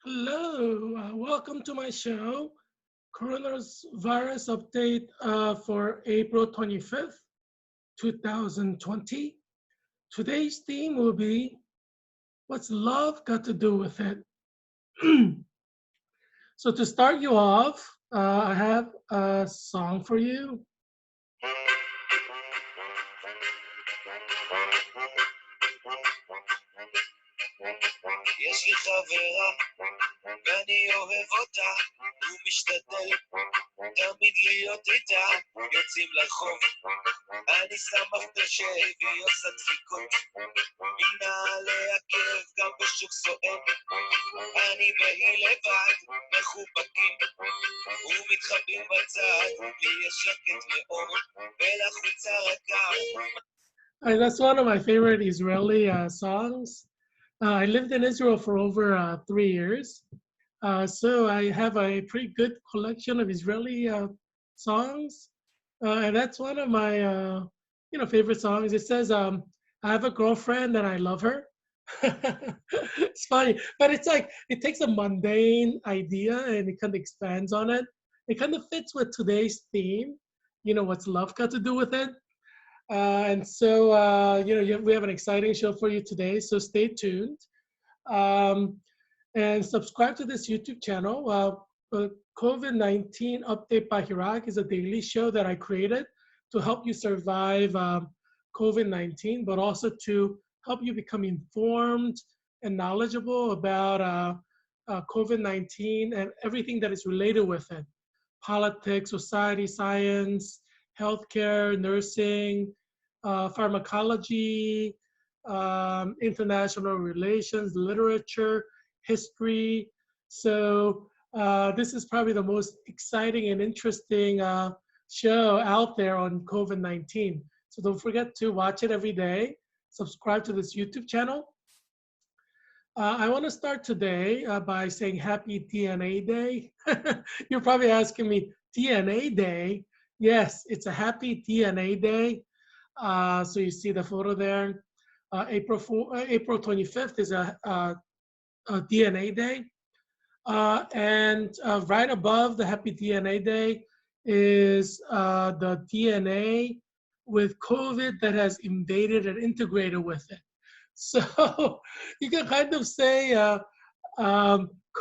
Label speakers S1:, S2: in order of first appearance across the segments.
S1: Hello, welcome to my show, Coronavirus Update for April 25th, 2020. Today's theme will be, what's love got to do with it? So to start you off, I have a song for you. יש לי חברה, ואני אוהב אותה, הוא משתדל תמיד להיות איתה, יוצאים לרחוב, אני שם מכתש והיא עושה דפיקות, מנעלי הכאב גם בשוק סואן, אני והיא לבד, מחובקים, ומתחבאים בצד, לי יש שקט מאוד, ולחוצה רכה. That's one of my favorite Israeli songs. I lived in Israel for over 3 years, so I have a pretty good collection of Israeli songs, and that's one of my favorite songs. It says, "I have a girlfriend and I love her." It's funny, but it's like it takes a mundane idea and it kind of expands on it. It kind of fits with today's theme. What's love got to do with it? We have an exciting show for you today, so stay tuned. And subscribe to this YouTube channel. COVID-19 Update by Heerak is a daily show that I created to help you survive COVID-19, but also to help you become informed and knowledgeable about COVID-19 and everything that is related with it. Politics, society, science, healthcare, nursing, pharmacology, international relations, literature, history. So this is probably the most exciting and interesting show out there on COVID-19. So don't forget to watch it every day. Subscribe to this YouTube channel. I want to start today by saying Happy DNA Day. You're probably asking me, DNA Day? Yes, it's a happy DNA Day. So you see the photo there. April 25th is a DNA Day. And right above the Happy DNA Day is the DNA with COVID that has invaded and integrated with it. So you can kind of say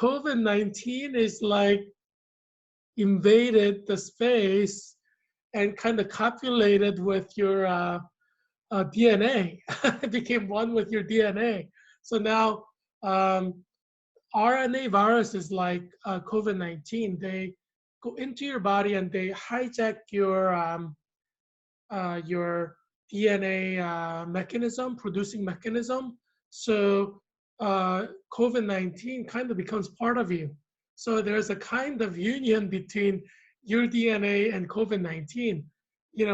S1: COVID-19 is like invaded the space and kind of copulated with your DNA. It became one with your DNA. So now RNA viruses like COVID-19, they go into your body and they hijack your DNA mechanism, producing mechanism. So COVID-19 kind of becomes part of you. So there's a kind of union between your DNA and COVID-19,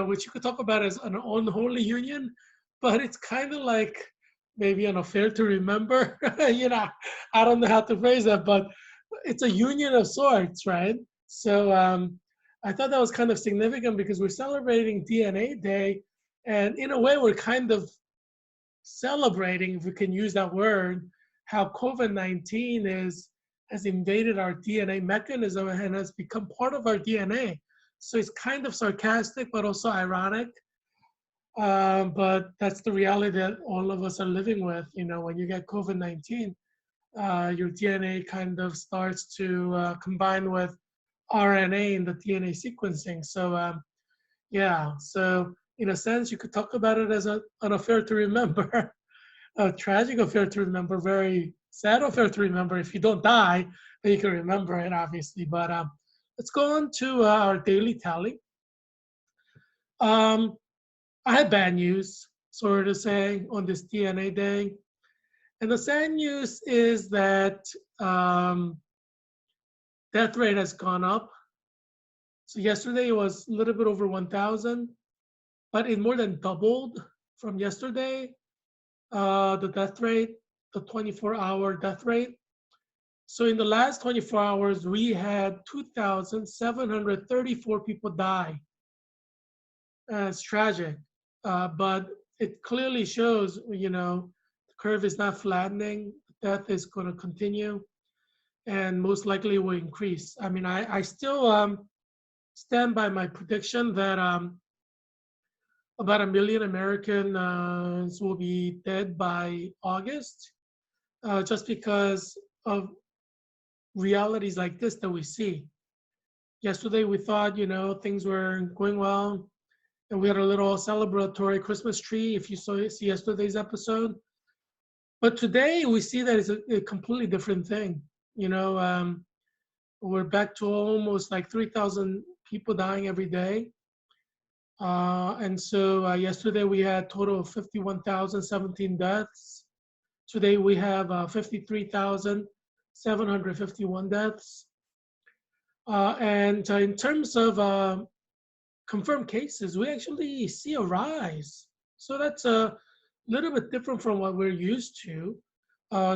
S1: which you could talk about as an unholy union, but it's kind of like maybe an affair to remember. I don't know how to phrase that, but it's a union of sorts, right? So I thought that was kind of significant because we're celebrating DNA Day, and in a way, we're kind of celebrating, if we can use that word, how COVID-19 has invaded our DNA mechanism and has become part of our DNA. So it's kind of sarcastic, but also ironic. But that's the reality that all of us are living with. When you get COVID-19, your DNA kind of starts to combine with RNA in the DNA sequencing. So so in a sense, you could talk about it as an affair to remember, a tragic affair to remember, very sad affair to remember. If you don't die, then you can remember it, obviously. But let's go on to our daily tally. I had bad news, sorry to say, on this DNA Day. And the sad news is that death rate has gone up. So yesterday it was a little bit over 1,000, but it more than doubled from yesterday, the death rate, the 24-hour death rate. So in the last 24 hours, we had 2,734 people die. It's tragic, but it clearly shows, the curve is not flattening. Death is going to continue. and most likely will increase. I mean, I still stand by my prediction that about 1 million Americans will be dead by August, just because of realities like this that we see. Yesterday, we thought, things were going well, and we had a little celebratory Christmas tree, if you see yesterday's episode. But today, we see that it's a completely different thing. You know, we're back to almost like 3,000 people dying every day. And so yesterday we had a total of 51,017 deaths. Today we have 53,751 deaths. And in terms of confirmed cases, we actually see a rise. So that's a little bit different from what we're used to.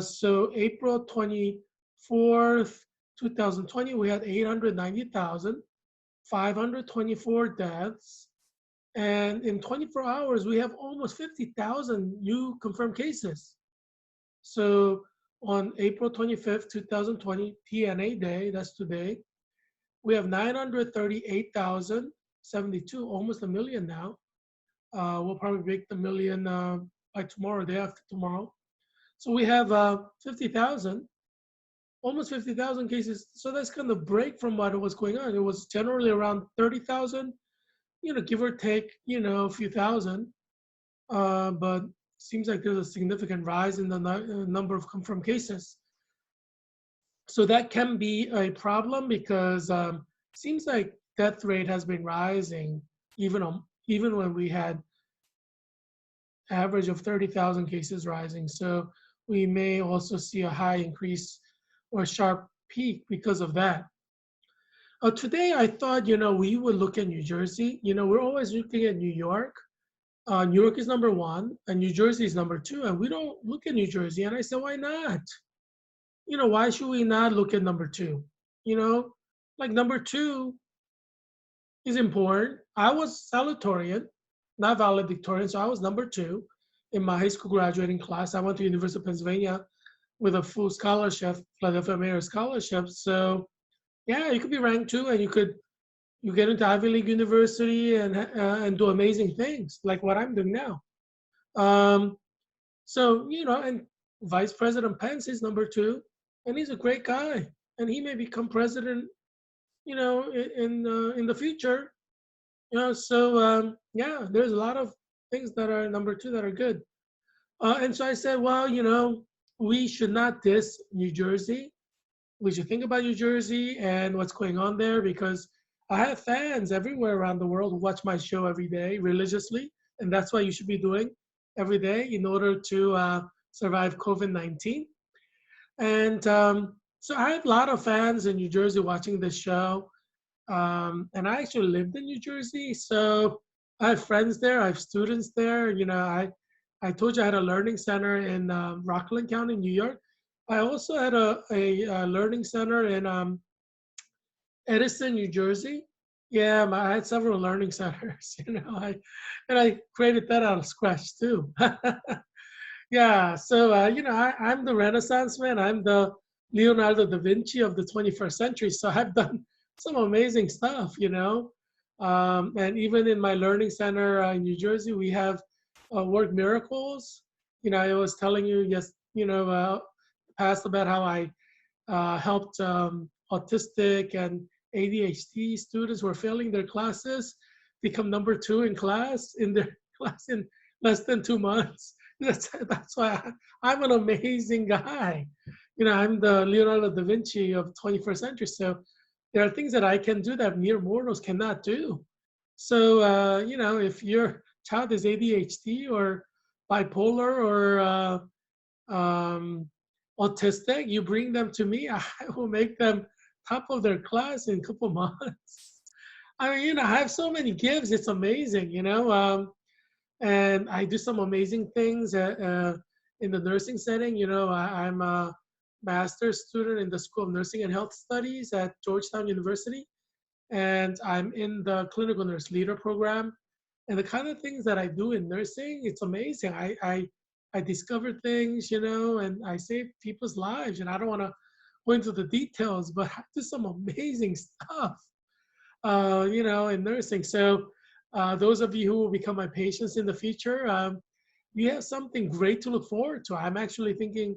S1: So April 24th, 2020, we had 890,524 deaths. And in 24 hours, we have almost 50,000 new confirmed cases. So on April 25th, 2020, TNA Day, that's today, we have 938,072, almost a million now. We'll probably break the million by tomorrow, day after tomorrow. So we have 50,000, almost 50,000 cases. So that's kind of break from what was going on. It was generally around 30,000, give or take, a few thousand. But seems like there's a significant rise in the number of confirmed cases. So that can be a problem because seems like death rate has been rising even when we had average of 30,000 cases rising. So we may also see a high increase or a sharp peak because of that. Today, I thought, we would look at New Jersey. We're always looking at New York. New York is number one, and New Jersey is number two, and we don't look at New Jersey. And I said, why not? Why should we not look at number two? Like number two is important. I was salutatorian, not valedictorian, so I was number two in my high school graduating class. I went to University of Pennsylvania with a full scholarship, Philadelphia Mayor scholarship. So yeah, you could be ranked two, and you get into Ivy League University and do amazing things like what I'm doing now. So and Vice President Pence is number two, and he's a great guy, and he may become president, in the future. So yeah, there's a lot of things that are number two that are good. And so I said, well, we should not diss New Jersey. We should think about New Jersey and what's going on there, because I have fans everywhere around the world who watch my show every day religiously, and that's what you should be doing every day in order to survive COVID-19. And so I have a lot of fans in New Jersey watching this show, and I actually lived in New Jersey, so I have friends there, I have students there. I told you I had a learning center in Rockland County, New York. I also had a learning center in Edison, New Jersey. Yeah, I had several learning centers. I created that out of scratch too. Yeah, so I'm the Renaissance man. I'm the Leonardo da Vinci of the 21st century. So I've done some amazing stuff. And even in my learning center in New Jersey, we have work miracles. I was telling you past about how I helped autistic and ADHD students who are failing their classes become number two in class in their class in less than 2 months. That's why I'm an amazing guy. I'm the Leonardo da Vinci of 21st century. So there are things that I can do that mere mortals cannot do. So, if your child is ADHD or bipolar or autistic, you bring them to me, I will make them top of their class in a couple months. I mean, I have so many gifts. It's amazing, and I do some amazing things in the nursing setting. I'm a master's student in the School of Nursing and Health Studies at Georgetown University, and I'm in the Clinical Nurse Leader program. And the kind of things that I do in nursing, it's amazing. I discover things, and I save people's lives, and I don't want to go into the details, but I do some amazing stuff, in nursing. So those of you who will become my patients in the future, you have something great to look forward to. I'm actually thinking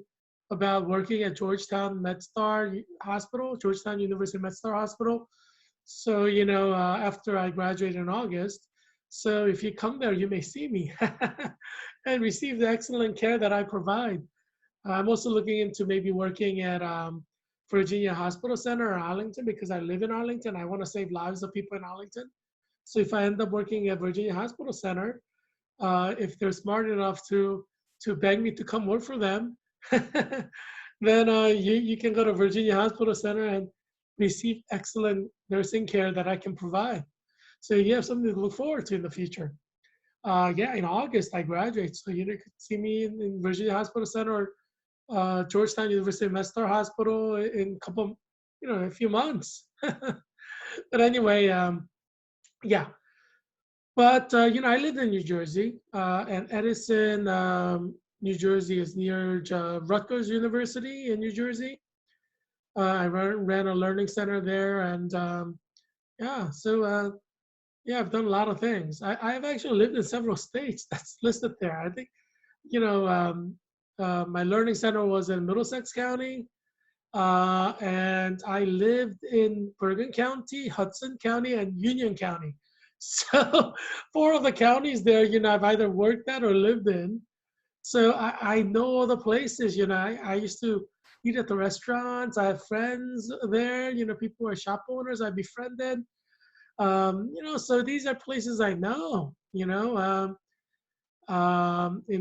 S1: about working at Georgetown MedStar Hospital, Georgetown University MedStar Hospital. So, after I graduate in August, so if you come there, you may see me and receive the excellent care that I provide. I'm also looking into maybe working at Virginia Hospital Center or Arlington because I live in Arlington. I want to save lives of people in Arlington. So if I end up working at Virginia Hospital Center, if they're smart enough to beg me to come work for them, then you can go to Virginia Hospital Center and receive excellent nursing care that I can provide. So you have something to look forward to in the future. Yeah, in August I graduate, so you could see me in Virginia Hospital Center or Georgetown University MedStar Hospital in a couple, a few months. But anyway, yeah. But I live in New Jersey, and Edison, New Jersey is near Rutgers University in New Jersey. I ran a learning center there, and yeah, so yeah, I've done a lot of things. I've actually lived in several states that's listed there. I think, my learning center was in Middlesex County, and I lived in Bergen County, Hudson County, and Union County. So 4 of the counties there, I've either worked at or lived in. So I know all the places, I used to eat at the restaurants. I have friends there, people who are shop owners I befriended. So these are places I know, in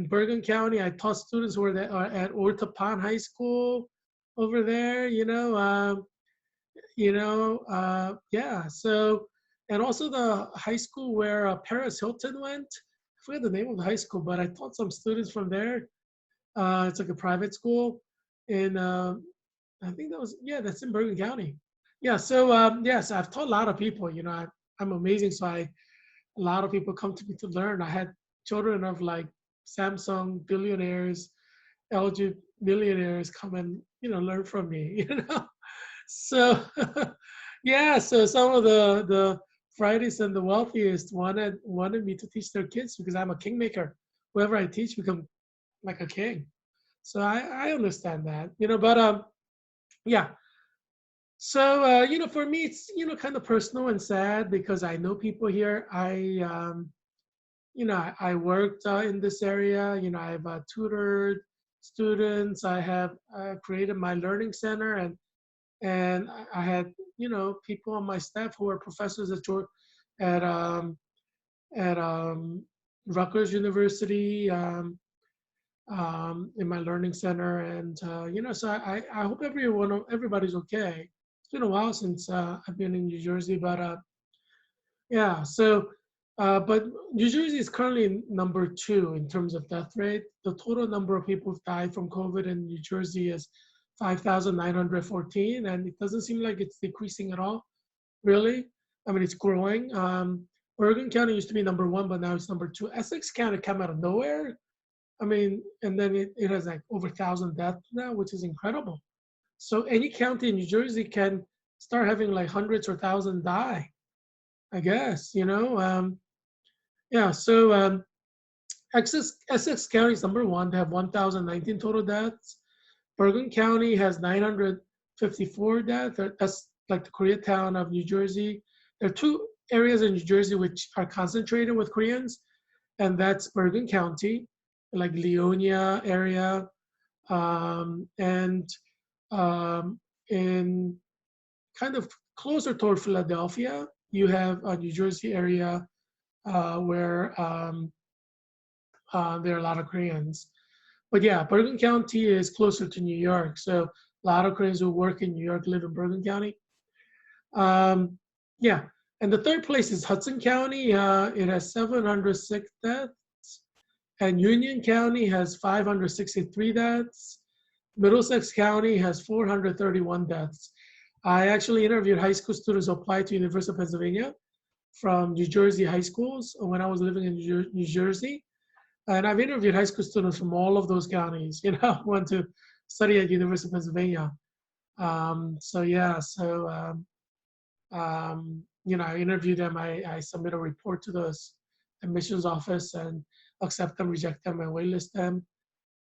S1: Bergen County, I taught students who are at Ortopon High School over there, yeah. So, and also the high school where Paris Hilton went. I forget the name of the high school, but I taught some students from there. It's like a private school in, I think that's in Bergen County. Yeah, so yes, I've taught a lot of people, I'm amazing. So a lot of people come to me to learn. I had children of like Samsung billionaires, LG millionaires come and, learn from me, So yeah, so some of the brightest and the wealthiest wanted me to teach their kids because I'm a kingmaker. Whoever I teach become like a king. So I understand that, but yeah. So for me it's kind of personal and sad because I know people here. I worked in this area. I've tutored students. I have created my learning center, and I had people on my staff who are professors at at Rutgers University in my learning center, and so I hope everybody's okay. It's been a while since I've been in New Jersey, but yeah. So, but New Jersey is currently number 2 in terms of death rate. The total number of people who've died from COVID in New Jersey is 5,914, and it doesn't seem like it's decreasing at all, really. I mean, it's growing. Bergen County used to be number 1, but now it's number 2. Essex County came out of nowhere. I mean, and then it has like over 1,000 deaths now, which is incredible. So any county in New Jersey can start having like hundreds or thousands die, I guess, yeah, so Essex County is number 1. They have 1,019 total deaths. Bergen County has 954 deaths. That's like the Koreatown of New Jersey. There are 2 areas in New Jersey which are concentrated with Koreans, and that's Bergen County, like Leonia area, and in kind of closer toward Philadelphia, you have a New Jersey area where there are a lot of Koreans. But yeah, Bergen County is closer to New York. So a lot of Koreans who work in New York live in Bergen County. Yeah, and the 3rd place is Hudson County. It has 706 deaths. And Union County has 563 deaths. Middlesex County has 431 deaths. I actually interviewed high school students who applied to University of Pennsylvania from New Jersey high schools when I was living in New Jersey. And I've interviewed high school students from all of those counties, who went to study at University of Pennsylvania. So yeah, so I interview them. I submit a report to the admissions office and accept them, reject them, and waitlist them.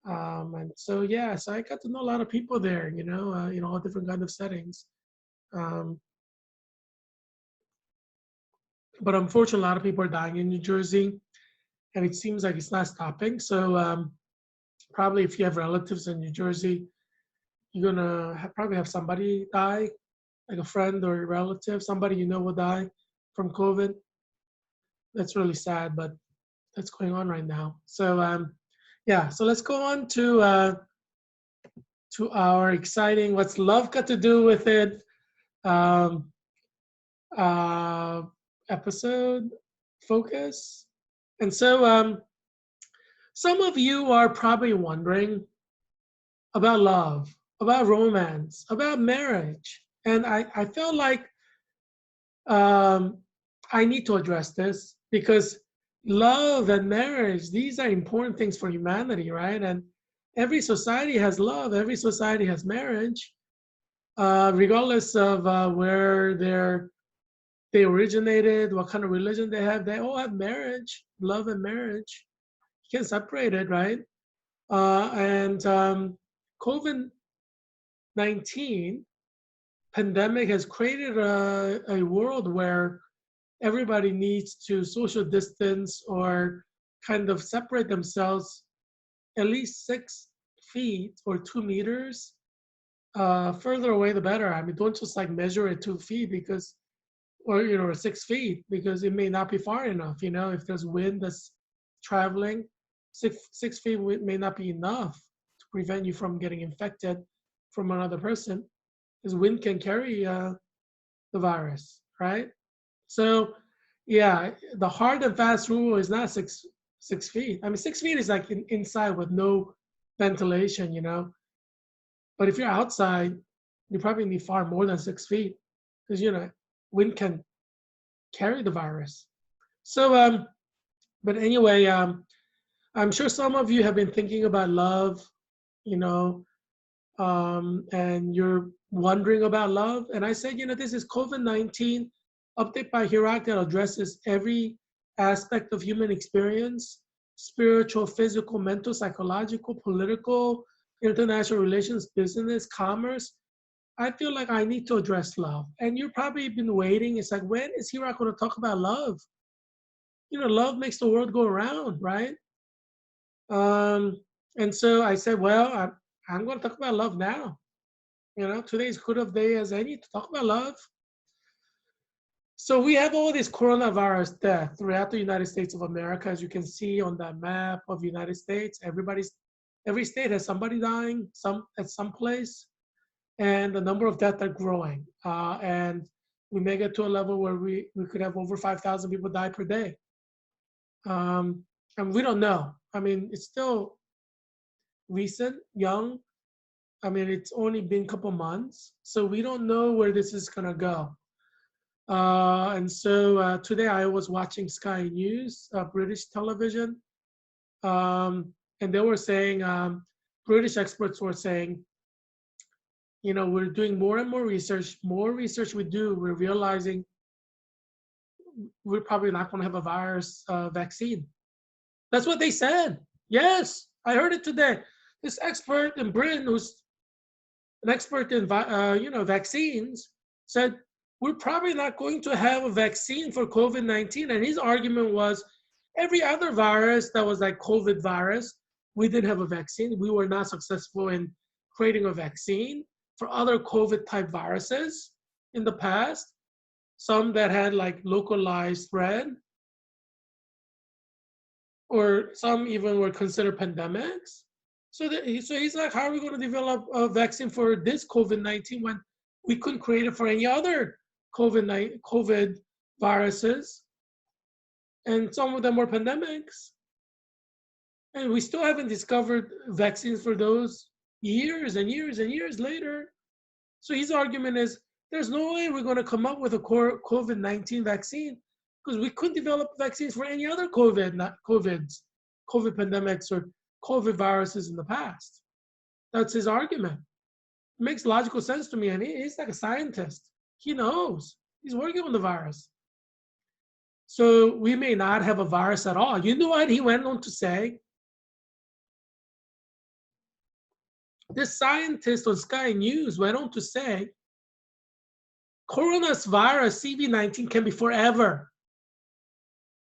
S1: And so yeah, so I got to know a lot of people there. All different kind of settings. Um, but unfortunately, a lot of people are dying in New Jersey, and it seems like it's not stopping. So probably if you have relatives in New Jersey, you're gonna probably have somebody die, like a friend or a relative, somebody you know will die from COVID. That's really sad, but that's going on right now. So yeah, so let's go on to our exciting "What's Love Got to Do with It" um, uh, episode focus. And so some of you are probably wondering about love, about romance, about marriage, and I felt like um, I need to address this because love and marriage, these are important things for humanity, right? And every society has love, every society has marriage, regardless of where they originated, what kind of religion they have. They all have marriage, love and marriage. You can't separate it, right? And COVID-19 pandemic has created a world where everybody needs to social distance or kind of separate themselves at least 6 feet or 2 meters. Further away, the better. I mean, don't just like measure it 2 feet because, or 6 feet because it may not be far enough. If there's wind that's traveling, 6 feet may not be enough to prevent you from getting infected from another person because wind can carry the virus, right? So, yeah, the hard and fast rule is not 6 feet. I mean, 6 feet is like inside with no ventilation. But if you're outside, you probably need far more than 6 feet because wind can carry the virus. So, but anyway, I'm sure some of you have been thinking about love, you know, and you're wondering about love. And I said, this is COVID-19 update by Heerak that addresses every aspect of human experience: spiritual, physical, mental, psychological, political, international relations, business, commerce. I feel like I need to address love. And you've probably been waiting. It's like, when is Heerak going to talk about love? Love makes the world go around, right? Um, and so I said, well, I'm going to talk about love now. Today's good of day as any to talk about love. So we have all this coronavirus death throughout the United States of America, as you can see on that map of the United States. Every state has somebody dying, at some place, and the number of deaths are growing. And we may get to a level where we could have over 5,000 people die per day. And we don't know. I mean, it's still recent, young. I mean, it's only been a couple months, so we don't know where this is gonna go. And so today I was watching Sky News, British television, and they were saying, British experts were saying, we're doing more and more research. More research we do, we're realizing we're probably not going to have a virus vaccine. That's what they said. Yes, I heard it today. This expert in Britain, who's an expert in vaccines, said we're probably not going to have a vaccine for COVID-19. And his argument was, every other virus that was like COVID virus, we didn't have a vaccine. We were not successful in creating a vaccine for other COVID type viruses in the past, some that had like localized spread, or some even were considered pandemics. So he's like, how are we going to develop a vaccine for this COVID-19 when we couldn't create it for any other COVID viruses? And some of them were pandemics. And we still haven't discovered vaccines for those years and years and years later. So his argument is, there's no way we're going to come up with a COVID-19 vaccine because we couldn't develop vaccines for any other COVID pandemics or COVID viruses in the past. That's his argument. makes logical sense to me. And he's like a scientist. He knows. He's working on the virus. So we may not have a virus at all. You know what he went on to say? This scientist on Sky News went on to say, coronavirus, CV-19, can be forever.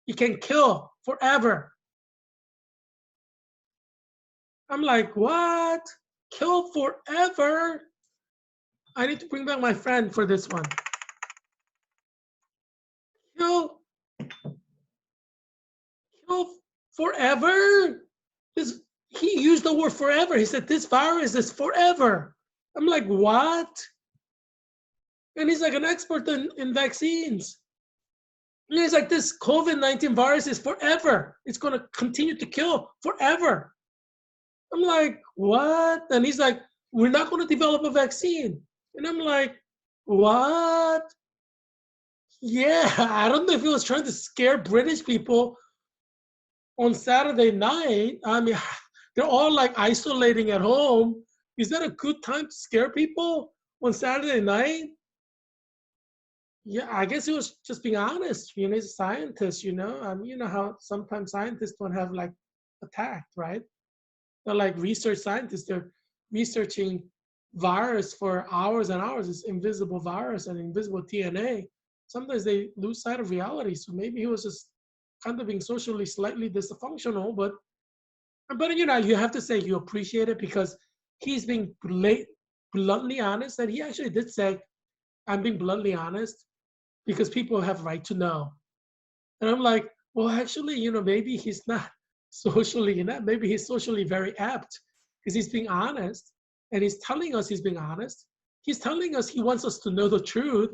S1: It can kill forever. I'm like, what? Kill forever? I need to bring back my friend for this one. Kill forever? He used the word forever. He said, this virus is forever. I'm like, what? And he's like an expert in vaccines. And he's like, this COVID-19 virus is forever. It's going to continue to kill forever. I'm like, what? And he's like, we're not going to develop a vaccine. And I'm like, what? Yeah, I don't know if he was trying to scare British people on Saturday night. I mean, they're all like isolating at home. Is that a good time to scare people on Saturday night? Yeah, I guess he was just being honest. You know, he's a scientist, you know. You know how sometimes scientists don't have like attacked, right? They're like research scientists. They're researching virus for hours and hours. It's invisible virus and invisible DNA. Sometimes they lose sight of reality. So maybe he was just kind of being socially slightly dysfunctional, but you know, you have to say you appreciate it because he's being bluntly honest, and he actually did say, I'm being bluntly honest because people have right to know. And I'm like, well, actually, you know, maybe he's not socially inept. Maybe he's socially very apt because he's being honest, and he's telling us he's being honest. He's telling us he wants us to know the truth.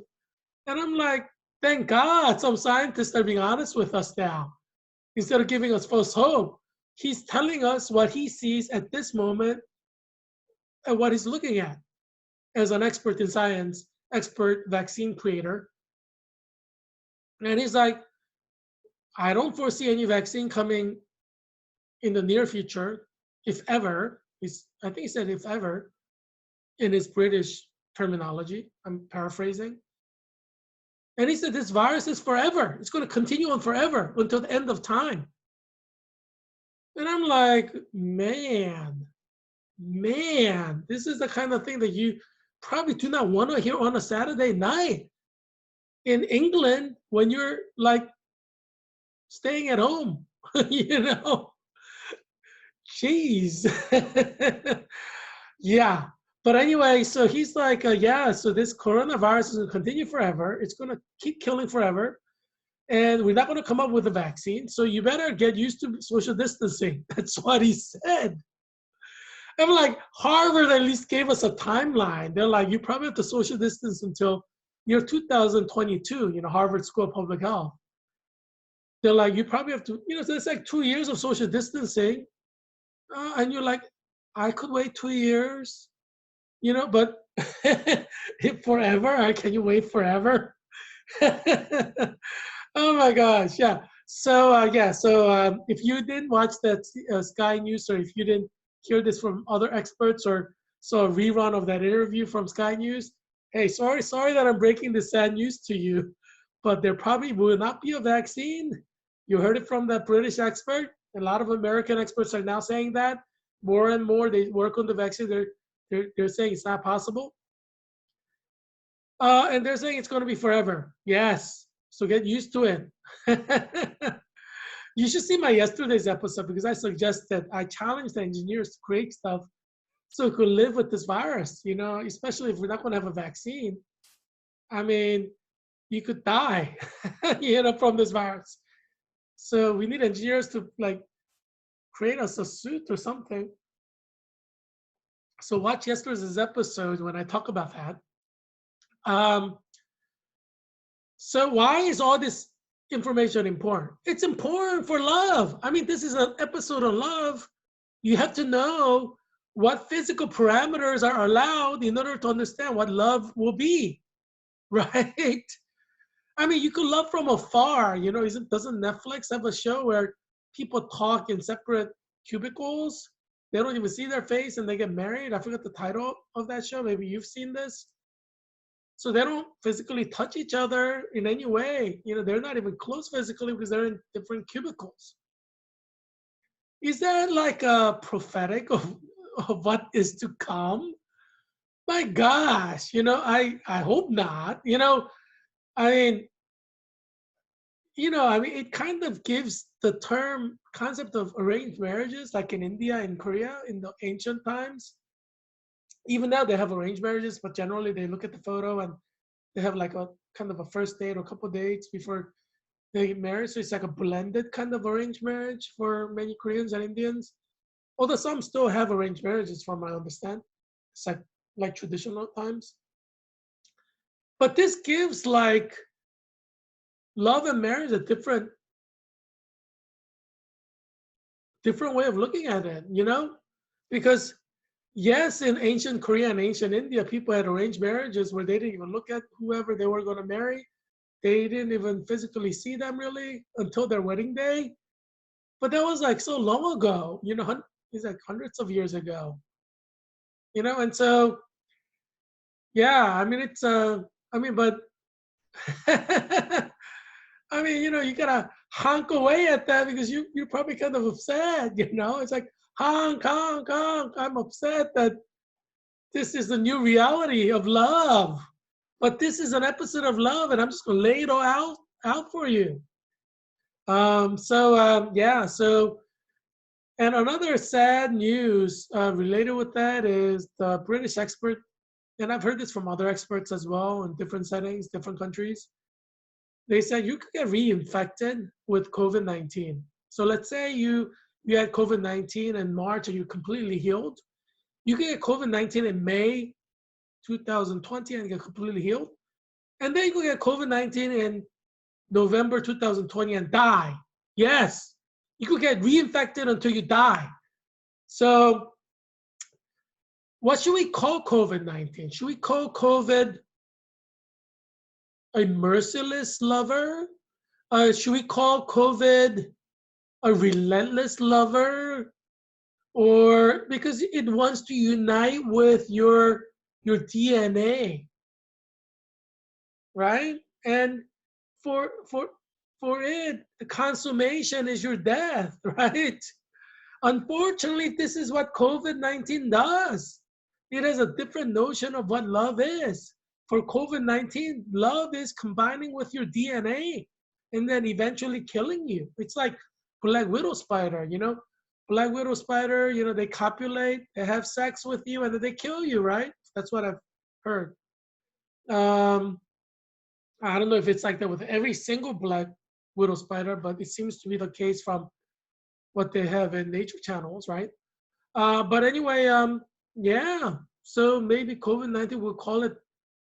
S1: And I'm like, thank God some scientists are being honest with us now instead of giving us false hope. He's telling us what he sees at this moment and what he's looking at as an expert in science, expert vaccine creator. And he's like, I don't foresee any vaccine coming in the near future, if ever. I think he said if ever in his British terminology. I'm paraphrasing. And he said this virus is forever. It's going to continue on forever until the end of time. And I'm like, man, this is the kind of thing that you probably do not want to hear on a Saturday night in England when you're like staying at home, you know? Jeez. Yeah. But anyway, so he's like, yeah, so this coronavirus is going to continue forever. It's going to keep killing forever. And we're not going to come up with a vaccine. So you better get used to social distancing. That's what he said. I'm like, Harvard at least gave us a timeline. They're like, you probably have to social distance until year 2022, you know, Harvard School of Public Health. They're like, you probably have to, you know, so it's like 2 years of social distancing. And you're like, I could wait 2 years, you know, but forever? Can you wait forever? Oh my gosh, yeah. So if you didn't watch that Sky News, or if you didn't hear this from other experts or saw a rerun of that interview from Sky News, hey, sorry that I'm breaking this sad news to you, but there probably will not be a vaccine. You heard it from that British expert. A lot of American experts are now saying that. More and more, they work on the vaccine. They're saying it's not possible. And they're saying it's going to be forever. Yes. So get used to it. You should see my yesterday's episode because I challenged the engineers to create stuff so we could live with this virus, you know, especially if we're not going to have a vaccine. I mean, you could die, you know, from this virus. So we need engineers to like create us a suit or something. So watch yesterday's episode when I talk about that. So why is all this information important? It's important for love. I mean, this is an episode on love. You have to know what physical parameters are allowed in order to understand what love will be, right? I mean, you could love from afar. You know, doesn't Netflix have a show where people talk in separate cubicles? They don't even see their face and they get married. I forgot the title of that show. Maybe you've seen this. So they don't physically touch each other in any way. You know, they're not even close physically because they're in different cubicles. Is that like a prophetic of what is to come? My gosh, you know, I hope not. I mean, it kind of gives the term concept of arranged marriages, like in India and Korea in the ancient times. Even now they have arranged marriages, but generally they look at the photo and they have like a kind of a first date or a couple dates before they get married. So it's like a blended kind of arranged marriage for many Koreans and Indians. Although some still have arranged marriages, from my understand. It's like traditional times. But this gives like love and marriage a different way of looking at it, because yes, in ancient Korea and ancient India, people had arranged marriages where they didn't even look at whoever they were going to marry. They didn't even physically see them really until their wedding day. But that was like so long ago, it's like hundreds of years ago, and so, yeah, I mean, but I mean, you gotta honk away at that because you're probably kind of upset, It's like honk, honk, honk. I'm upset that this is the new reality of love. But this is an episode of love, and I'm just gonna lay it all out for you. Yeah. So, and another sad news related with that is the British expert, and I've heard this from other experts as well in different settings, different countries. They said you could get reinfected with COVID-19. So let's say you had COVID-19 in March and you're completely healed. You can get COVID-19 in May 2020 and get completely healed. And then you can get COVID-19 in November 2020 and die. Yes, you could get reinfected until you die. So what should we call COVID-19? Should we call COVID a merciless lover? Should we call COVID a relentless lover? Or because it wants to unite with your DNA, right? And for it, the consummation is your death, right? Unfortunately, this is what COVID-19 does. It has a different notion of what love is. For COVID-19, love is combining with your DNA and then eventually killing you. It's like Black Widow spider, Black Widow spider, they copulate, they have sex with you, and then they kill you, right? That's what I've heard. I don't know if it's like that with every single Black Widow spider, but it seems to be the case from what they have in nature channels, right? But anyway, yeah. So maybe COVID-19, we'll call it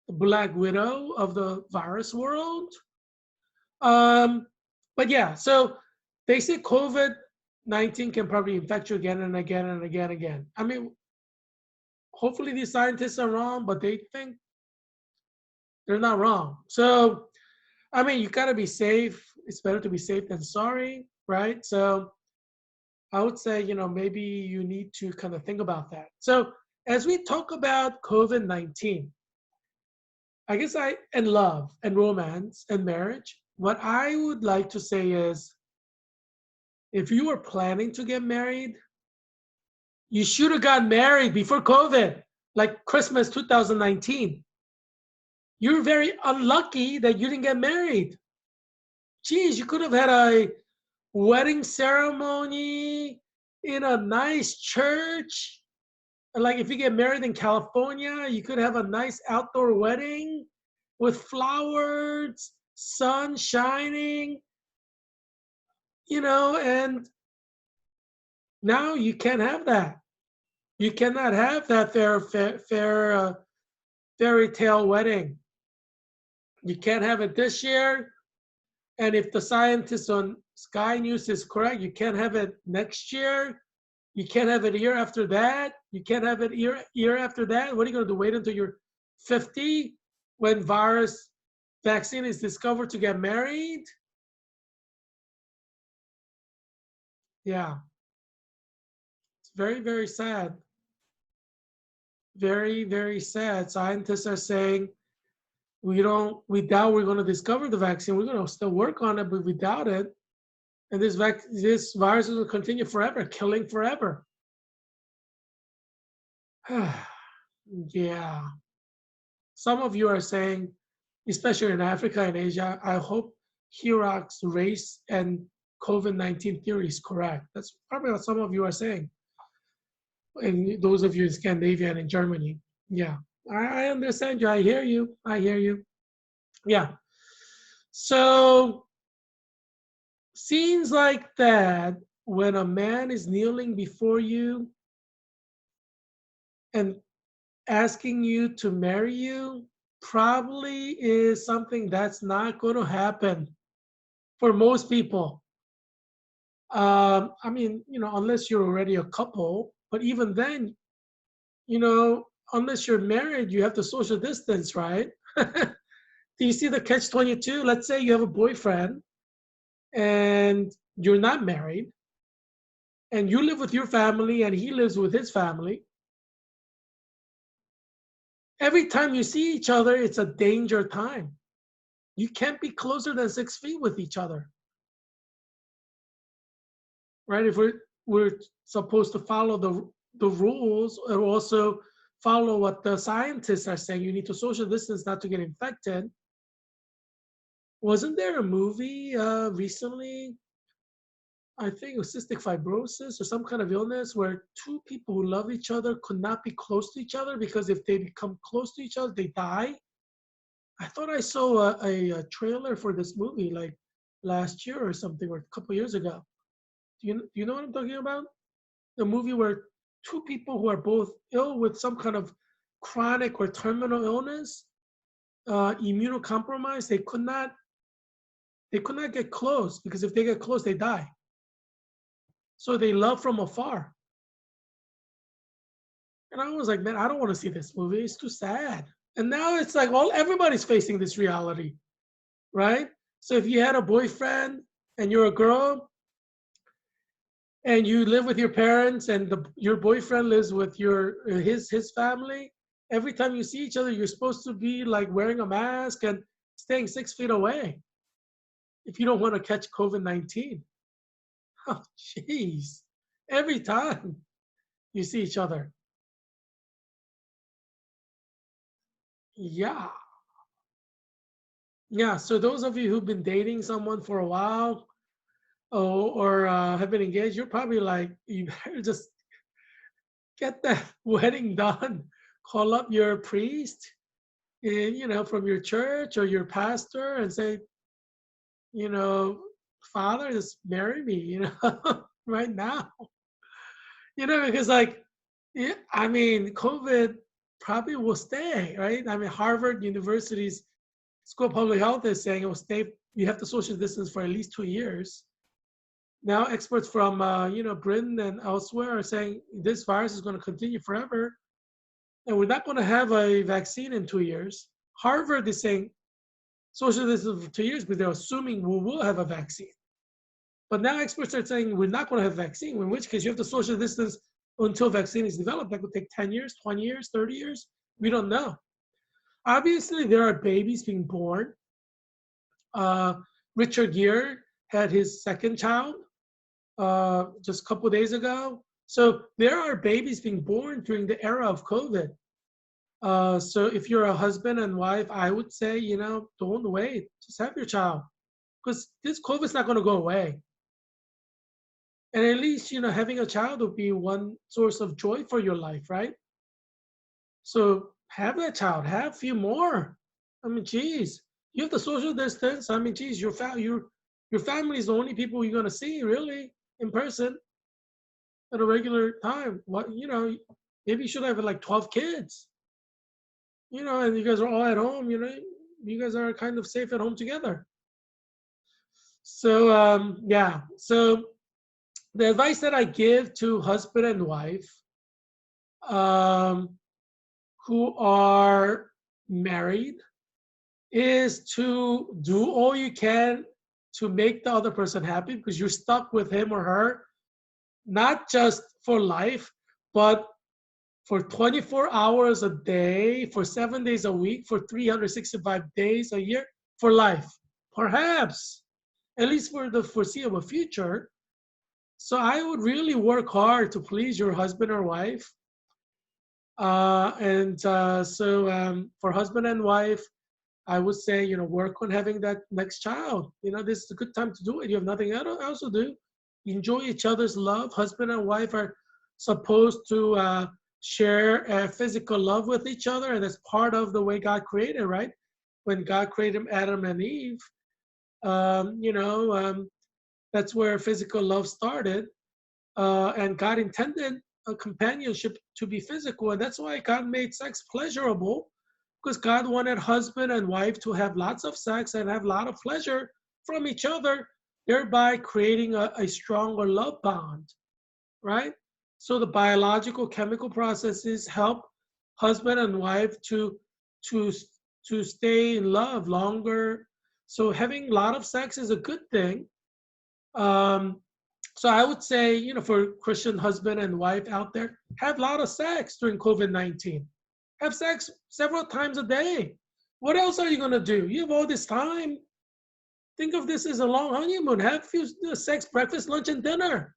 S1: the Black Widow of the virus world. But yeah, so they say COVID-19 can probably infect you again and again and again and again. I mean, hopefully these scientists are wrong, but they think they're not wrong. So, I mean, you gotta be safe. It's better to be safe than sorry, right? So I would say, maybe you need to kind of think about that. So as we talk about COVID-19, I guess and love and romance and marriage, what I would like to say is, if you were planning to get married, you should have got married before COVID, like Christmas 2019. You're very unlucky that you didn't get married. Geez, you could have had a wedding ceremony in a nice church. Like if you get married in California, you could have a nice outdoor wedding with flowers, sun shining, and now you can't have that. You cannot have that fairy tale wedding. You can't have it this year. And if the scientists on Sky News is correct, you can't have it next year. You can't have it a year after that. You can't have it year after that. What are you going to do? Wait until you're 50 when virus vaccine is discovered to get married? Yeah. It's very, very sad. Very, very sad. Scientists are saying we doubt we're going to discover the vaccine. We're going to still work on it, but we doubt it. And this virus will continue forever, killing forever. Yeah. Some of you are saying, especially in Africa and Asia, I hope Heerak's race and COVID-19 theory is correct. That's probably what some of you are saying. And those of you in Scandinavia and in Germany. Yeah. I understand you. I hear you. I hear you. Yeah. So scenes like that, when a man is kneeling before you and asking you to marry you, probably is something that's not going to happen for most people. I mean, unless you're already a couple, but even then, unless you're married, you have to social distance, right? Do you see the catch 22? Let's say you have a boyfriend and you're not married and you live with your family and he lives with his family. Every time you see each other, it's a danger time. You can't be closer than 6 feet with each other, right? If we're supposed to follow the rules and also follow what the scientists are saying, you need to social distance not to get infected. Wasn't there a movie recently? I think it was cystic fibrosis or some kind of illness where two people who love each other could not be close to each other because if they become close to each other, they die. I thought I saw a trailer for this movie like last year or something, or a couple years ago. Do you know what I'm talking about? The movie where two people who are both ill with some kind of chronic or terminal illness, immunocompromised, they could not get close because if they get close, they die. So they love from afar. And I was like, man, I don't want to see this movie. It's too sad. And now it's like everybody's facing this reality, right? So if you had a boyfriend and you're a girl and you live with your parents and your boyfriend lives with his family, every time you see each other, you're supposed to be like wearing a mask and staying 6 feet away if you don't want to catch COVID-19. Oh, jeez. Every time you see each other. Yeah. Yeah. So those of you who've been dating someone for a while or have been engaged, you're probably like, you better just get that wedding done. Call up your priest, from your church or your pastor and say, you know, Father, just marry me, right now. Because like, yeah, I mean, COVID probably will stay, right? I mean, Harvard University's School of Public Health is saying it will stay. You have to social distance for at least 2 years. Now, experts from Britain and elsewhere are saying this virus is going to continue forever, and we're not going to have a vaccine in 2 years. Harvard is saying social distance for 2 years, but they're assuming we will have a vaccine. But now experts are saying we're not going to have a vaccine, in which case you have to social distance until vaccine is developed. That could take 10 years, 20 years, 30 years. We don't know. Obviously, there are babies being born. Richard Gere had his second child just a couple of days ago. So there are babies being born during the era of COVID. So if you're a husband and wife, I would say, don't wait. Just have your child. Because this COVID is not going to go away. And at least, having a child would be one source of joy for your life, right? So have that child, have a few more. I mean, geez, you have the social distance. I mean, geez, your family is the only people you're gonna see really in person at a regular time. Maybe you should have like 12 kids. And you guys are all at home. You guys are kind of safe at home together. So yeah. So the advice that I give to husband and wife who are married is to do all you can to make the other person happy because you're stuck with him or her not just for life, but for 24 hours a day, for 7 days a week, for 365 days a year, for life. Perhaps, at least for the foreseeable future. So I would really work hard to please your husband or wife. For husband and wife, I would say, work on having that next child. This is a good time to do it. You have nothing else to do. Enjoy each other's love. Husband and wife are supposed to share physical love with each other, and that's part of the way God created, right? When God created Adam and Eve, that's where physical love started, and God intended a companionship to be physical, and that's why God made sex pleasurable, because God wanted husband and wife to have lots of sex and have a lot of pleasure from each other, thereby creating a stronger love bond, right? So the biological chemical processes help husband and wife to stay in love longer. So having a lot of sex is a good thing. So I would say, for Christian husband and wife out there, have a lot of sex during COVID-19. Have sex several times a day. What else are you going to do? You have all this time. Think of this as a long honeymoon. Have sex, breakfast, lunch, and dinner.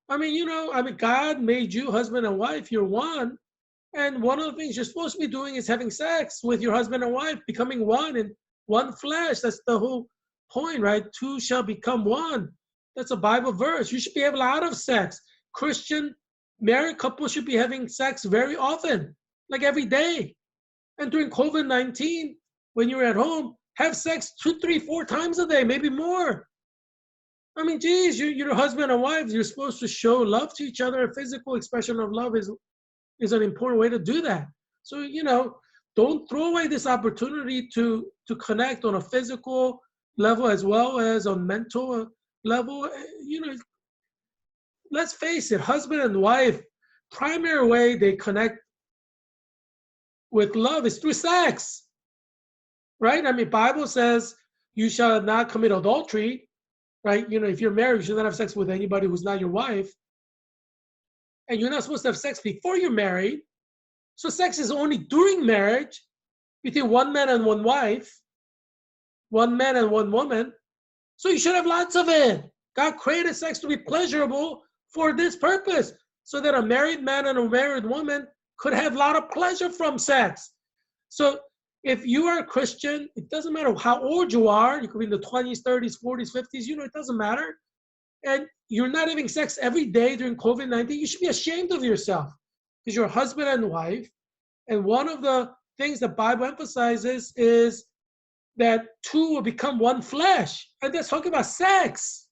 S1: God made you husband and wife. You're one. And one of the things you're supposed to be doing is having sex with your husband and wife, becoming one in one flesh. That's the whole point, right? Two shall become one. That's a Bible verse. You should be having a lot of sex. Christian married couples should be having sex very often, like every day. And during COVID-19, when you're at home, have sex 2, 3, 4 times a day, maybe more. You're husband and wife. You're supposed to show love to each other. A physical expression of love is an important way to do that. So, don't throw away this opportunity to connect on a physical level as well as a mental level. Let's face it, husband and wife, primary way they connect with love is through sex, right? Bible says you shall not commit adultery, right? If you're married, you should not have sex with anybody who's not your wife. And you're not supposed to have sex before you're married. So sex is only during marriage between one man and one wife, one man and one woman. So you should have lots of it. God created sex to be pleasurable for this purpose, so that a married man and a married woman could have a lot of pleasure from sex. So if you are a Christian, it doesn't matter how old you are. You could be in the 20s, 30s, 40s, 50s. It doesn't matter. And you're not having sex every day during COVID-19. You should be ashamed of yourself, because you're husband and wife. And one of the things the Bible emphasizes is that two will become one flesh. And that's talking about sex.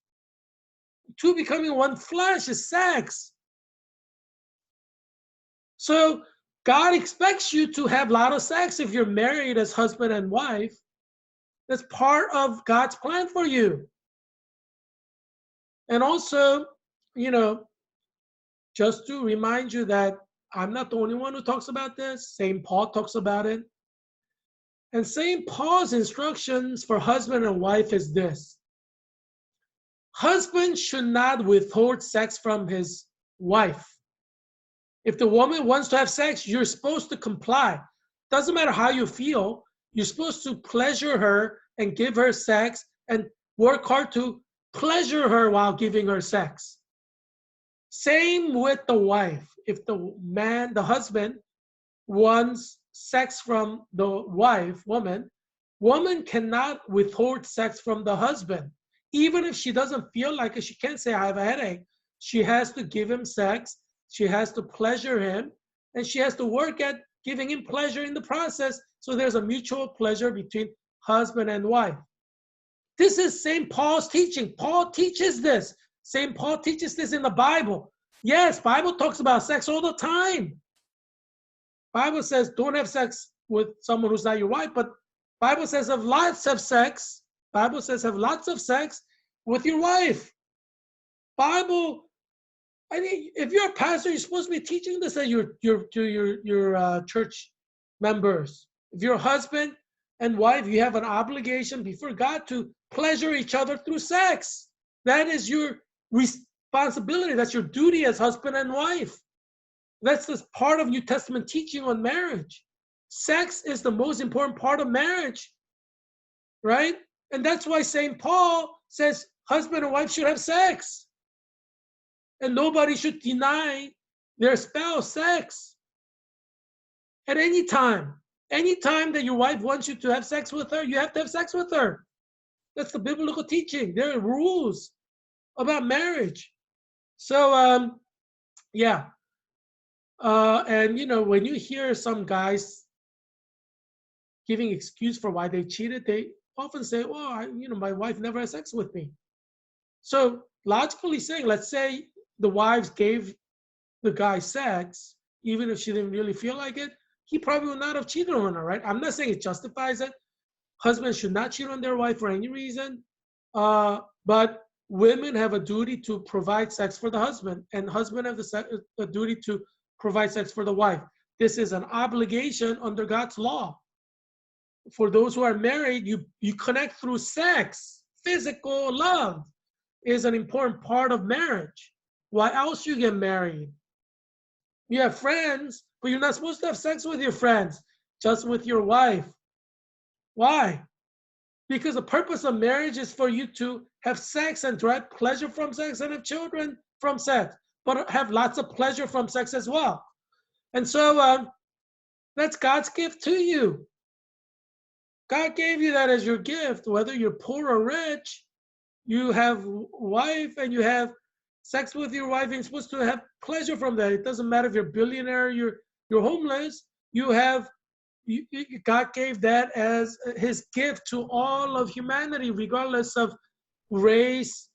S1: Two becoming one flesh is sex. So God expects you to have a lot of sex if you're married as husband and wife. That's part of God's plan for you. And also, just to remind you that I'm not the only one who talks about this. St. Paul talks about it. And St. Paul's instructions for husband and wife is this. Husband should not withhold sex from his wife. If the woman wants to have sex, you're supposed to comply. Doesn't matter how you feel. You're supposed to pleasure her and give her sex and work hard to pleasure her while giving her sex. Same with the wife. If the husband wants sex from the wife, woman cannot withhold sex from the husband. Even if she doesn't feel like it, she can't say, I have a headache. She has to give him sex. She has to pleasure him. And she has to work at giving him pleasure in the process. So there's a mutual pleasure between husband and wife. This is St. Paul's teaching. Paul teaches this. St. Paul teaches this in the Bible. Yes, Bible talks about sex all the time. Bible says don't have sex with someone who's not your wife, but Bible says have lots of sex. Bible says have lots of sex with your wife. Bible, if you're a pastor, you're supposed to be teaching this to your church members. If you're a husband and wife, you have an obligation before God to pleasure each other through sex. That is your responsibility. That's your duty as husband and wife. That's just part of New Testament teaching on marriage. Sex is the most important part of marriage, right? And that's why St. Paul says husband and wife should have sex. And nobody should deny their spouse sex at any time. Any time that your wife wants you to have sex with her, you have to have sex with her. That's the biblical teaching. There are rules about marriage. So, yeah. And, you know, when you hear some guys giving excuse for why they cheated, they often say, well, my wife never had sex with me. So logically saying, let's say the wives gave the guy sex, even if she didn't really feel like it, he probably would not have cheated on her, right? I'm not saying it justifies it. Husbands should not cheat on their wife for any reason. But women have a duty to provide sex for the husband, and husband have the duty to provide sex for the wife. This is an obligation under God's law. For those who are married, you connect through sex. Physical love is an important part of marriage. Why else you get married? You have friends, but you're not supposed to have sex with your friends, just with your wife. Why? Because the purpose of marriage is for you to have sex and derive pleasure from sex and have children from sex, but have lots of pleasure from sex as well. And so that's God's gift to you. God gave you that as your gift, whether you're poor or rich. You have wife and you have sex with your wife, and you're supposed to have pleasure from that. It doesn't matter if you're a billionaire, you're homeless. God gave that as his gift to all of humanity, regardless of race,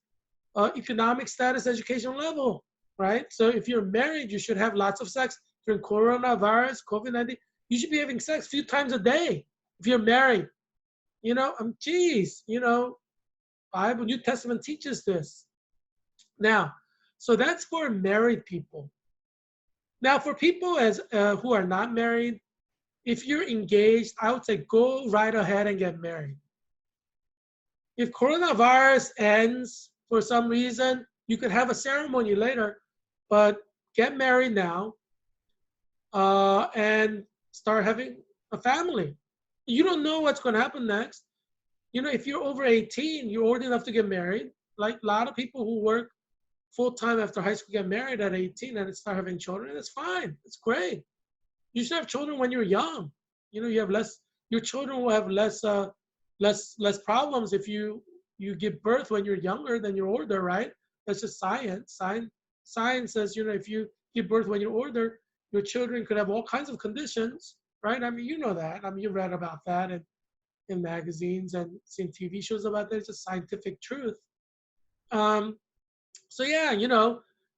S1: economic status, education level, right? So if you're married, you should have lots of sex. During coronavirus, COVID-19, you should be having sex a few times a day if you're married. Bible, New Testament teaches this. Now, so that's for married people. Now, for people who are not married, if you're engaged, I would say go right ahead and get married. If coronavirus ends for some reason, you could have a ceremony later, but get married now and start having a family. You don't know what's going to happen next. If you're over 18, you're old enough to get married. Like a lot of people who work full-time after high school get married at 18 and start having children. It's fine. It's great. You should have children when you're young. You have less. Your children will have less problems if you give birth when you're younger than you're older, right? That's just science. Science says if you give birth when you're older, your children could have all kinds of conditions, right? I mean, you know that. I mean, you read about that in magazines and seen TV shows about that. It's just scientific truth. So yeah,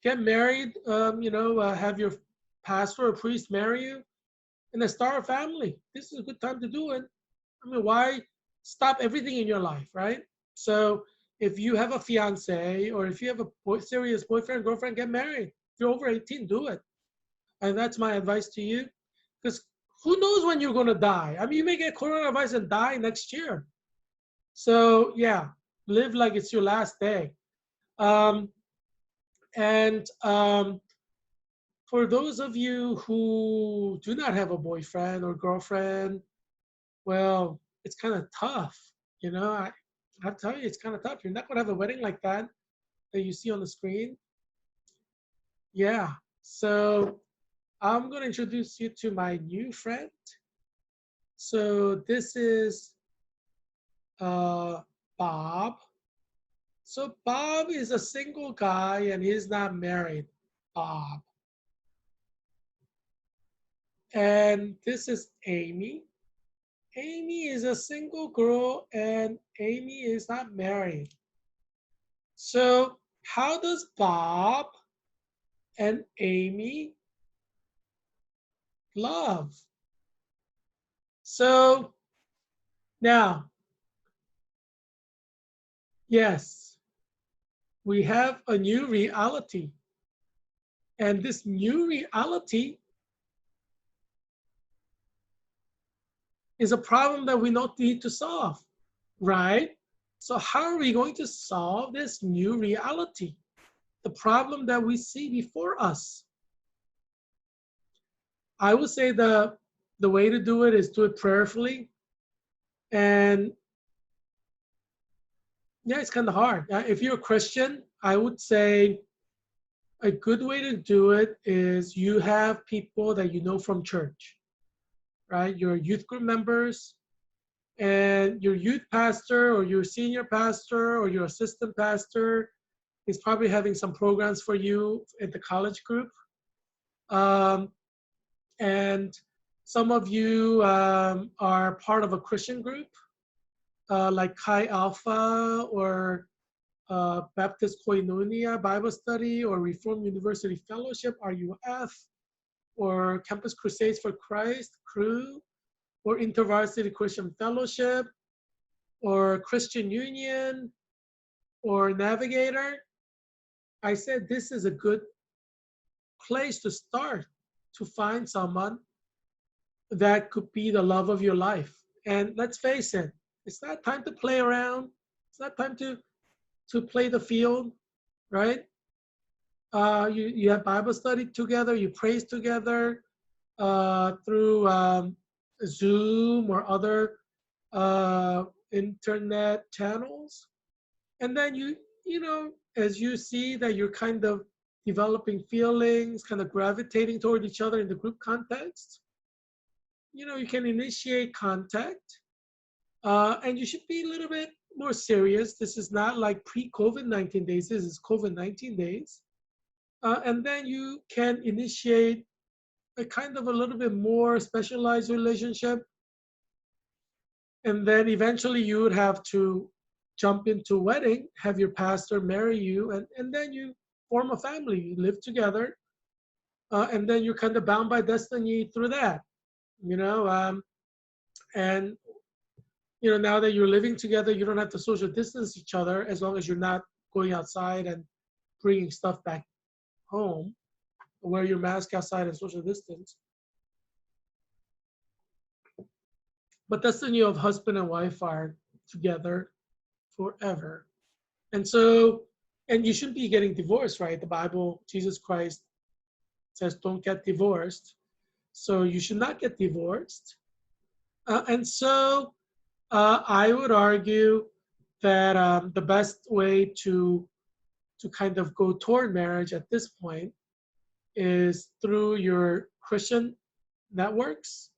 S1: get married. Have your pastor or priest marry you, and then start a family. This is a good time to do it. I mean, why stop everything in your life, right? So if you have a fiance or if you have a serious boyfriend, girlfriend, get married. If you're over 18, do it. And that's my advice to you, because who knows when you're going to die? I mean, you may get coronavirus and die next year. So yeah, live like it's your last day. For those of you who do not have a boyfriend or girlfriend, well, it's kind of tough. I tell you, it's kind of tough. You're not going to have a wedding like that you see on the screen. Yeah. So I'm going to introduce you to my new friend. So this is Bob. So Bob is a single guy and he's not married. Bob. And this is Amy. Amy is a single girl and Amy is not married. So how does Bob and Amy love? So now, yes, we have a new reality. And this new reality is a problem that we don't need to solve, right? So how are we going to solve this new reality? the problem that we see before us. I would say the way to do it is do it prayerfully. And yeah, it's kind of hard. If you're a Christian, I would say a good way to do it is you have people that you know from church, right? Your youth group members and your youth pastor or your senior pastor or your assistant pastor is probably having some programs for you at the college group. Um, and some of you are part of a Christian group, like Chi Alpha or Baptist Koinonia Bible Study or Reformed University Fellowship, RUF, or Campus Crusades for Christ, CRU, or InterVarsity Christian Fellowship, or Christian Union, or Navigator. I said this is a good place to start to find someone that could be the love of your life. And let's face it, it's not time to play around. It's not time to play the field, right? You have Bible study together, you praise together through Zoom or other internet channels. And then you know, as you see that you're kind of developing feelings, kind of gravitating toward each other in the group context, you know, you can initiate contact. And you should be a little bit more serious. This is not like pre-COVID-19 days. This is COVID-19 days. And then you can initiate a kind of a little bit more specialized relationship. And then eventually you would have to jump into a wedding, have your pastor marry you, and then you form a family. You live together. And then you're kind of bound by destiny through that, you know. And you know, now that you're living together, you don't have to social distance each other as long as you're not going outside and bringing stuff back home. Wear your mask outside and social distance. But destiny of husband and wife are together forever. And so, and you shouldn't be getting divorced, right? The Bible, Jesus Christ says, don't get divorced. So you should not get divorced. And so I would argue that the best way to kind of go toward marriage at this point is through your Christian networks,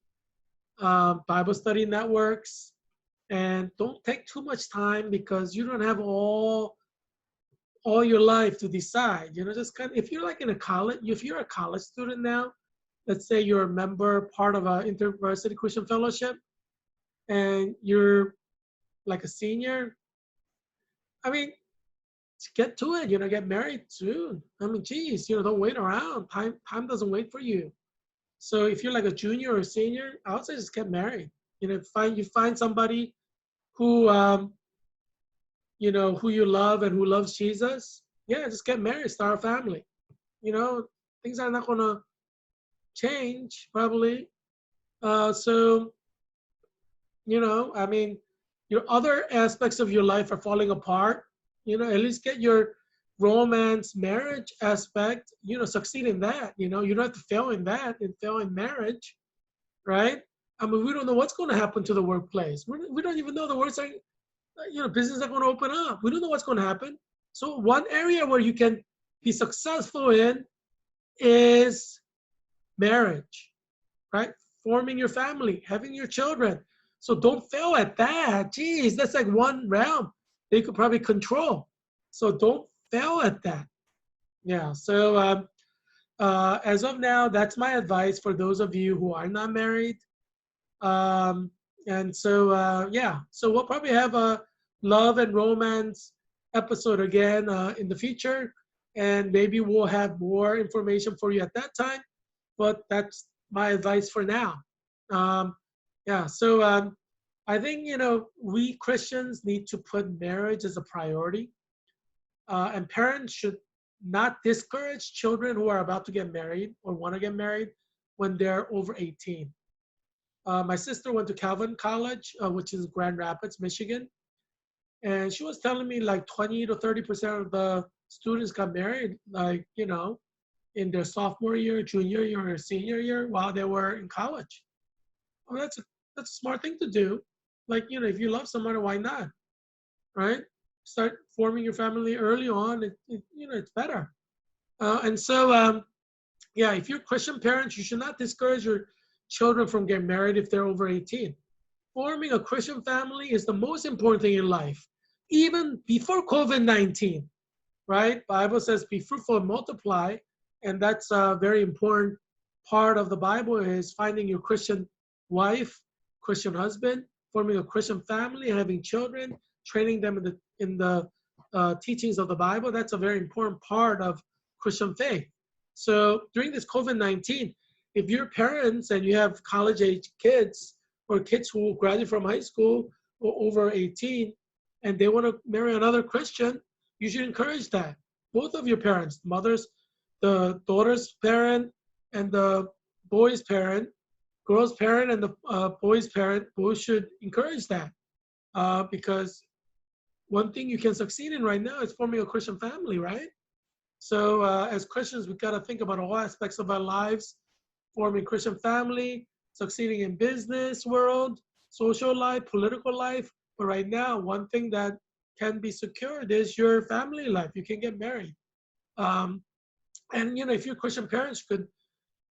S1: Bible study networks, and don't take too much time because you don't have all your life to decide. You know, just kind of, if you're like in a college, if you're a college student now, let's say you're a member, part of a InterVarsity Christian Fellowship, and you're like a senior, I mean, get to it, you know, get married soon. I mean, geez, you know, don't wait around. Time doesn't wait for you. So if you're like a junior or a senior, I would say just get married. You know, you find somebody who you know, who you love and who loves Jesus. Yeah, just get married, start a family. You know, things are not gonna change probably. So you know, I mean, your other aspects of your life are falling apart. You know, at least get your romance, marriage aspect, you know, succeed in that. You know, you don't have to fail in that and fail in marriage, right? I mean, we don't know what's going to happen to the workplace. We don't even know the words are, you know, business are going to open up. We don't know what's going to happen. So one area where you can be successful in is marriage, right? Forming your family, having your children. So don't fail at that. Geez, that's like one realm they could probably control. So don't fail at that. Yeah. So as of now, that's my advice for those of you who are not married. And so yeah. So we'll probably have a love and romance episode again in the future, and maybe we'll have more information for you at that time. But that's my advice for now. Yeah. So I think, you know, we Christians need to put marriage as a priority. And parents should not discourage children who are about to get married or want to get married when they're over 18. My sister went to Calvin College, which is Grand Rapids, Michigan. And she was telling me like 20 to 30% of the students got married, like, in their sophomore year, junior year, or senior year while they were in college. Well, that's a smart thing to do. Like, if you love somebody, why not? Right? Start forming your family early on. It's better. And so, yeah, if you're Christian parents, you should not discourage your children from getting married if they're over 18. Forming a Christian family is the most important thing in life, even before COVID-19, right? Bible says, be fruitful and multiply. And that's a very important part of the Bible, is finding your Christian wife, Christian husband, forming a Christian family, having children, training them in the teachings of the Bible. That's a very important part of Christian faith. So during this COVID-19, if you're parents and you have college-age kids or kids who graduate from high school or over 18 and they want to marry another Christian, you should encourage that. Both of your parents, the daughter's parent and the boy's parent, girl's parent and the boy's parent, both should encourage that. Because one thing you can succeed in right now is forming a Christian family, right? So as Christians, we've got to think about all aspects of our lives, forming Christian family, succeeding in business world, social life, political life. But right now, one thing that can be secured is your family life. You can get married. And, if you're Christian parents, you could,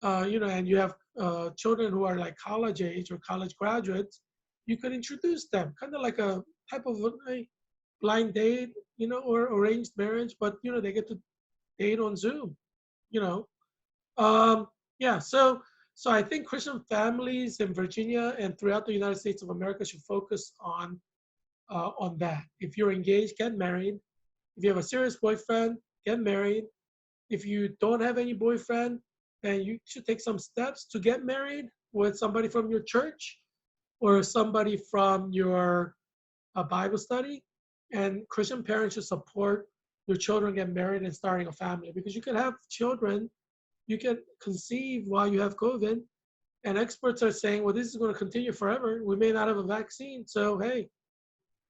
S1: and you have children who are like college age or college graduates, you could introduce them, kind of like a type of a blind date, or arranged marriage, but, they get to date on Zoom, Yeah, so I think Christian families in Virginia and throughout the United States of America should focus on that. If you're engaged, get married. If you have a serious boyfriend, get married. If you don't have any boyfriend, then you should take some steps to get married with somebody from your church or somebody from your Bible study. And Christian parents should support your children get married and starting a family, because you can have children, you can conceive while you have COVID, and experts are saying, well, this is going to continue forever. We may not have a vaccine. So, hey,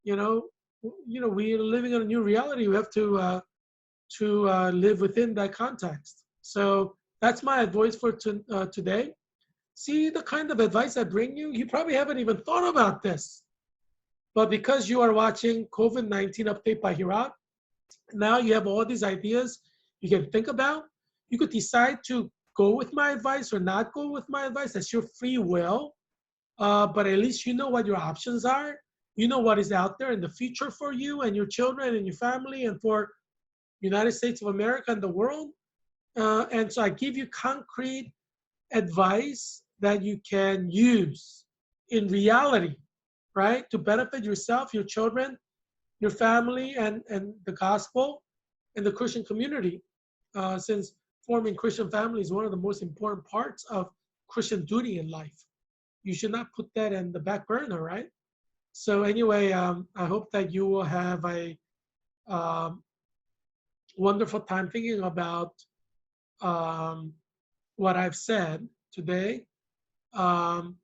S1: we're living in a new reality. We have to live within that context. So that's my advice for today. See the kind of advice I bring you? You probably haven't even thought about this. But because you are watching COVID-19 Update by Heerak, now you have all these ideas you can think about. You could decide to go with my advice or not go with my advice. That's your free will. But at least you know what your options are. You know what is out there in the future for you and your children and your family and for United States of America and the world. And so I give you concrete advice that you can use in reality, right? To benefit yourself, your children, your family, and the gospel and the Christian community. Since forming Christian family is one of the most important parts of Christian duty in life. You should not put that in the back burner, right? So anyway, I hope that you will have a wonderful time thinking about what I've said today. And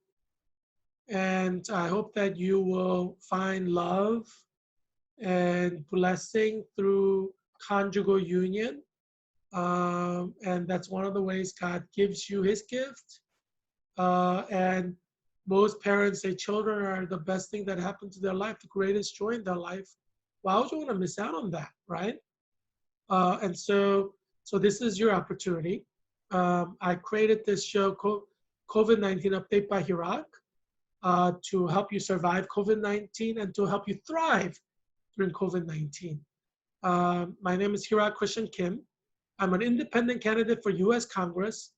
S1: I hope that you will find love and blessing through conjugal union. And that's one of the ways God gives you his gift. And most parents say children are the best thing that happened to their life, the greatest joy in their life. Why would you want to miss out on that, right? And so this is your opportunity. I created this show, COVID-19 Update by Heerak, to help you survive COVID-19 and to help you thrive during COVID-19. My name is Heerak Christian Kim. I'm an independent candidate for US Congress,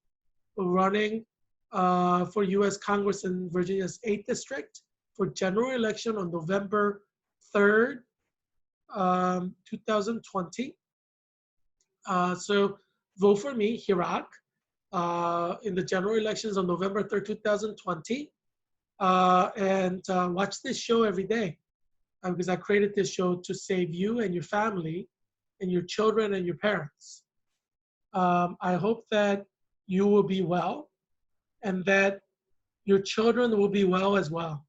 S1: running for US Congress in Virginia's 8th District for general election on November 3rd, 2020. So vote for me, Heerak, in the general elections on November 3rd, 2020. And watch this show every day, because I created this show to save you and your family and your children and your parents. I hope that you will be well and that your children will be well as well.